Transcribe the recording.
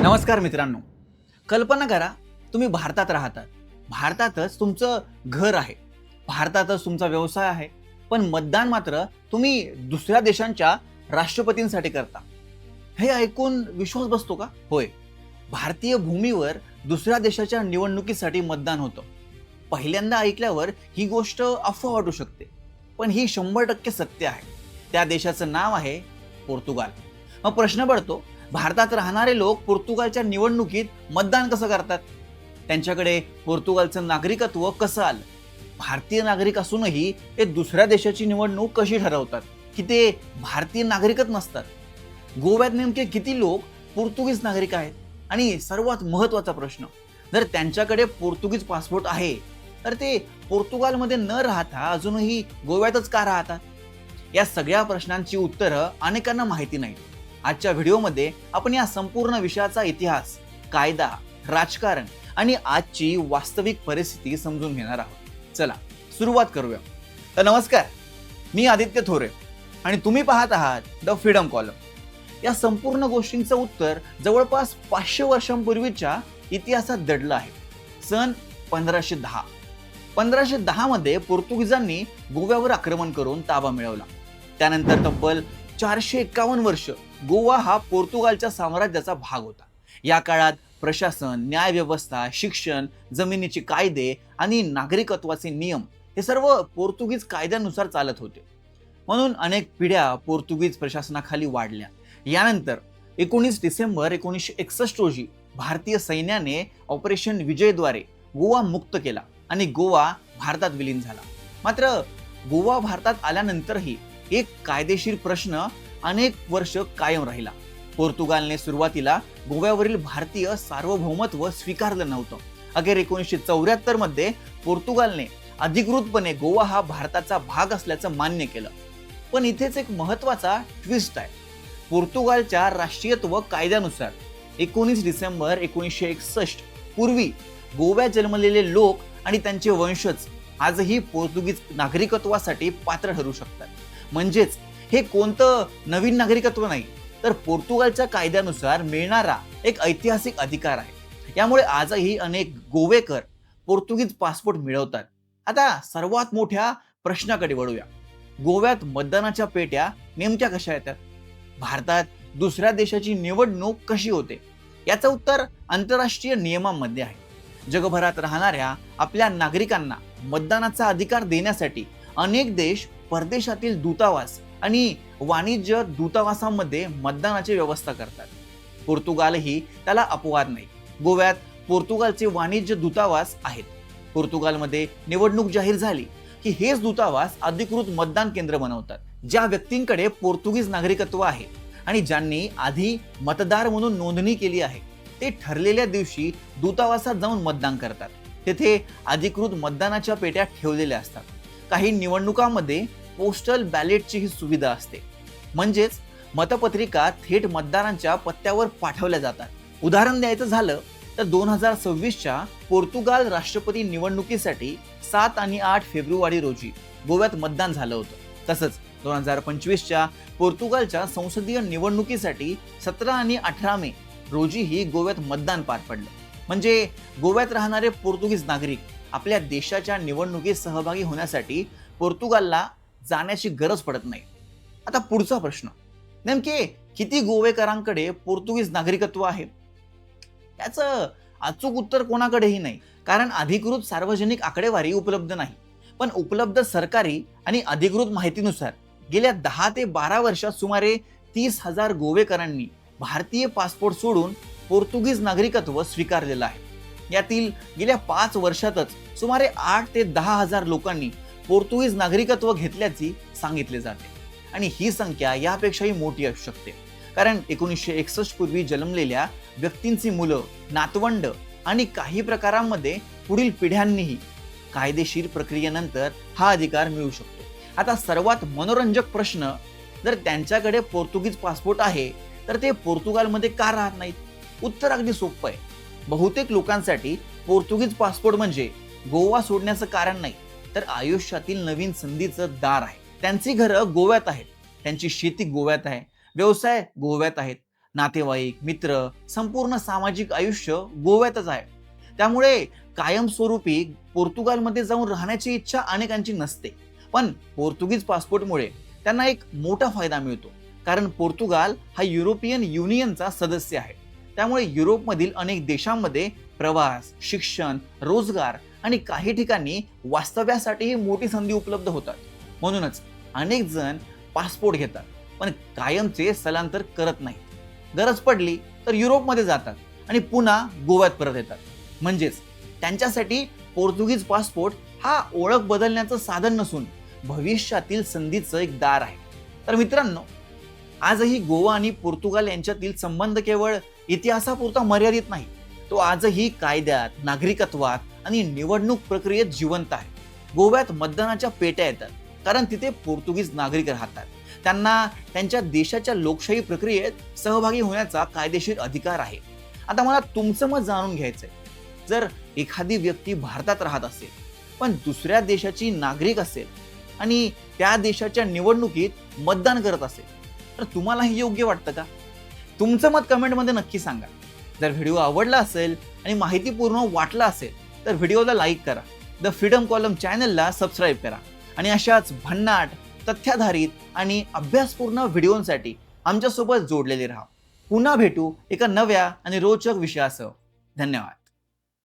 नमस्कार मित्रांनो. कल्पना करा, तुम्ही भारतात राहतात. भारतातच तुमचं घर आहे. भारतातच तुमचा व्यवसाय आहे. पण मतदान मात्र तुम्ही दुसऱ्या देशांच्या राष्ट्रपतींसाठी करता. हे ऐकून विश्वास बसतो का? होय. भारतीय भूमीवर दुसऱ्या देशाच्या निवडणुकीसाठी मतदान होतं. पहिल्यांदा ऐकल्यावर ही गोष्ट अफवा वाटू शकते. पण ही 100% सत्य आहे. त्या देशाचं नाव आहे पोर्तुगाल. मग प्रश्न पडतो, भारतात राहणारे लोक पोर्तुगालच्या निवडणुकीत मतदान कसं करतात? त्यांच्याकडे पोर्तुगालचं नागरिकत्व कसं आलं? भारतीय नागरिक असूनही ते दुसऱ्या देशाची निवडणूक कशी ठरवतात की ते भारतीय नागरिकच नसतात? गोव्यात नेमके किती लोक पोर्तुगीज नागरिक आहेत? आणि सर्वात महत्त्वाचा प्रश्न, जर त्यांच्याकडे पोर्तुगीज पासपोर्ट आहे तर ते पोर्तुगालमध्ये न राहता अजूनही गोव्यातच का राहतात? या सगळ्या प्रश्नांची उत्तरं अनेकांना माहिती नाहीत. आजच्या व्हिडिओमध्ये आपण या संपूर्ण विषयाचा इतिहास, कायदा, राजकारण आणि आजची वास्तविक परिस्थिती समजून घेणार आहोत. चला सुरुवात करूया. तर नमस्कार, मी आदित्य थोरे आणि तुम्ही पाहत आहात द फ्रीडम कॉलम. या संपूर्ण गोष्टींचं उत्तर जवळपास 500 वर्षांपूर्वीच्या इतिहासात दडलं आहे. सन 1510. 1510 मध्ये पोर्तुगीजांनी गोव्यावर आक्रमण करून ताबा मिळवला. त्यानंतर तब्बल 451 वर्ष गोवा हा पोर्तुगालच्या साम्राज्याचा भाग होता. या काळात प्रशासन, न्यायव्यवस्था, शिक्षण, जमिनीचे कायदे आणि नागरिकत्वाचे नियम हे सर्व पोर्तुगीज कायद्यानुसार चालत होते. म्हणून अनेक पिढ्या पोर्तुगीज प्रशासनाखाली वाढल्या. यानंतर 19 डिसेंबर 1961 रोजी भारतीय सैन्याने ऑपरेशन विजयद्वारे गोवा मुक्त केला आणि गोवा भारतात विलीन झाला. मात्र गोवा भारतात आल्यानंतरही एक कायदेशीर प्रश्न अनेक वर्ष कायम राहिला. पोर्तुगालने सुरुवातीला गोव्यावरील भारतीय सार्वभौमत्व स्वीकारलं नव्हतं. अखेर 1974 मध्ये पोर्तुगालने अधिकृतपणे गोवा हा भारताचा भाग असल्याचं मान्य केलं. पण इथेच एक महत्त्वाचा ट्विस्ट आहे. पोर्तुगालच्या राष्ट्रीयत्व कायद्यानुसार 19 डिसेंबर 1961 पूर्वी गोव्यात जन्मलेले लोक आणि त्यांचे वंशज आजही पोर्तुगीज नागरिकत्वासाठी पात्र ठरू शकतात. म्हणजेच हे कोणतं नवीन नागरिकत्व नाही, तर पोर्तुगालच्या कायद्यानुसार मिळणारा एक ऐतिहासिक अधिकार आहे. यामुळे आजही अनेक गोवेकर पोर्तुगीज पासपोर्ट मिळवतात. आता सर्वात मोठ्या प्रश्नाकडे वळूया. गोव्यात मतदानाच्या पेट्या नेमक्या कशा येतात? भारतात दुसऱ्या देशाची निवडणूक कशी होते? याचं उत्तर आंतरराष्ट्रीय नियमांमध्ये आहे. जगभरात राहणाऱ्या आपल्या नागरिकांना मतदानाचा अधिकार देण्यासाठी अनेक देश परदेशातील दूतावास आणि वाणिज्य दूतावासांमध्ये मतदानाची व्यवस्था करतात. पोर्तुगालही त्याला अपवाद नाही. गोव्यात पोर्तुगालचे वाणिज्य दूतावास आहेत. पोर्तुगालमध्ये निवडणूक जाहीर झाली की हेच दूतावास अधिकृत मतदान केंद्र बनवतात. ज्या व्यक्तींकडे पोर्तुगीज नागरिकत्व आहे आणि ज्यांनी आधी मतदार म्हणून नोंदणी केली आहे ते ठरलेल्या दिवशी दूतावासात जाऊन मतदान करतात. तेथे अधिकृत मतदानाच्या पेट्या ठेवलेल्या असतात. काही निवडणुकांमध्ये पोस्टल बॅलेटची ही सुविधा असते. म्हणजेच मतपत्रिका थेट मतदारांच्या पत्त्यावर पाठवल्या जातात. उदाहरण द्यायचं झालं तर 2026च्या पोर्तुगाल राष्ट्रपती निवडणुकीसाठी 7 आणि 8 फेब्रुवारी रोजी गोव्यात मतदान झालं होतं. तसंच 2025च्या पोर्तुगालच्या संसदीय निवडणुकीसाठी 17 आणि 18 मे रोजीही गोव्यात मतदान पार पडलं. म्हणजे गोव्यात राहणारे पोर्तुगीज नागरिक आपल्या देशाच्या निवडणुकीत सहभागी होण्यासाठी पोर्तुगालला जाण्याची गरज पडत नाही. आता पुढचा प्रश्न, नेमके किती गोवेकरांकडे पोर्तुगीज नागरिकत्व आहे? याचं अचूक उत्तर कोणाकडेही नाही, कारण अधिकृत सार्वजनिक आकडेवारी उपलब्ध नाही. पण उपलब्ध सरकारी आणि अधिकृत माहितीनुसार गेल्या 10 ते 12 वर्षात सुमारे 30,000 गोवेकरांनी भारतीय पासपोर्ट सोडून पोर्तुगीज नागरिकत्व स्वीकारलेलं आहे. यातील गेल्या 5 वर्षातच सुमारे 8 ते 10,000 लोकांनी पोर्तुगीज नागरिकत्व घेतल्याची सांगितले जाते. आणि ही संख्या यापेक्षाही मोठी असू शकते, कारण 1961 पूर्वी जन्मलेल्या व्यक्तींची मुलं, नातवंड आणि काही प्रकारांमध्ये पुढील पिढ्यांनीही कायदेशीर प्रक्रियेनंतर हा अधिकार मिळू शकतो. आता सर्वात मनोरंजक प्रश्न, जर त्यांच्याकडे पोर्तुगीज पासपोर्ट आहे तर ते पोर्तुगालमध्ये का राहत नाहीत? उत्तर अगदी सोपं आहे. बहुतेक लोकांसाठी पोर्तुगीज पासपोर्ट म्हणजे गोवा सोडण्याचं कारण नाही, तर आयुष्यातील नवीन संधीचं दार आहे. त्यांची घरं गोव्यात आहेत, त्यांची शेती गोव्यात आहे, व्यवसाय गोव्यात आहेत, नातेवाईक, मित्र, संपूर्ण सामाजिक आयुष्य गोव्यातच आहे. त्यामुळे कायमस्वरूपी पोर्तुगालमध्ये जाऊन राहण्याची इच्छा अनेकांची नसते. पण पोर्तुगीज पासपोर्टमुळे त्यांना एक मोठा फायदा मिळतो, कारण पोर्तुगाल हा युरोपियन युनियनचा सदस्य आहे. त्यामुळे युरोपमधील अनेक देशांमध्ये प्रवास, शिक्षण, रोजगार आणि काही ठिकाणी वास्तव्यासाठीही मोठी संधी उपलब्ध होतात. म्हणूनच अनेक जण पासपोर्ट घेतात, पण कायमचे स्थलांतर करत नाहीत. गरज पडली तर युरोपमध्ये जातात आणि पुन्हा गोव्यात परत येतात. म्हणजेच त्यांच्यासाठी पोर्तुगीज पासपोर्ट हा ओळख बदलण्याचं साधन नसून भविष्यातील संधीचं एक दार आहे. तर मित्रांनो, आजही गोवा आणि पोर्तुगाल यांच्यातील संबंध केवळ इतिहासापुरता मर्यादित नाही. तो आजही कायद्यात, नागरिकत्वात आणि निवडणूक प्रक्रियेत जिवंत आहे. गोव्यात मतदानाच्या पेट्या येतात, कारण तिथे पोर्तुगीज नागरिक राहतात. त्यांना त्यांच्या देशाच्या लोकशाही प्रक्रियेत सहभागी होण्याचा कायदेशीर अधिकार आहे. आता मला तुमचं मत जाणून घ्यायचंय. जर एखादी व्यक्ती भारतात राहत असेल, पण दुसऱ्या देशाची नागरिक असेल आणि त्या देशाच्या निवडणुकीत मतदान करत असेल, तर तुम्हाला हे योग्य वाटतं का? तुमचं मत कमेंटमध्ये नक्की सांगा. जर व्हिडिओ आवडला असेल आणि माहितीपूर्ण वाटला असेल तर व्हिडिओला लाईक करा, द फ्रीडम कॉलम चॅनलला सबस्क्राईब करा आणि अशाच भन्नाट, तथ्याधारित आणि अभ्यासपूर्ण व्हिडिओंसाठी आमच्यासोबत जोडलेले राहा. पुन्हा भेटू एका नव्या आणि रोचक विषयासह. धन्यवाद.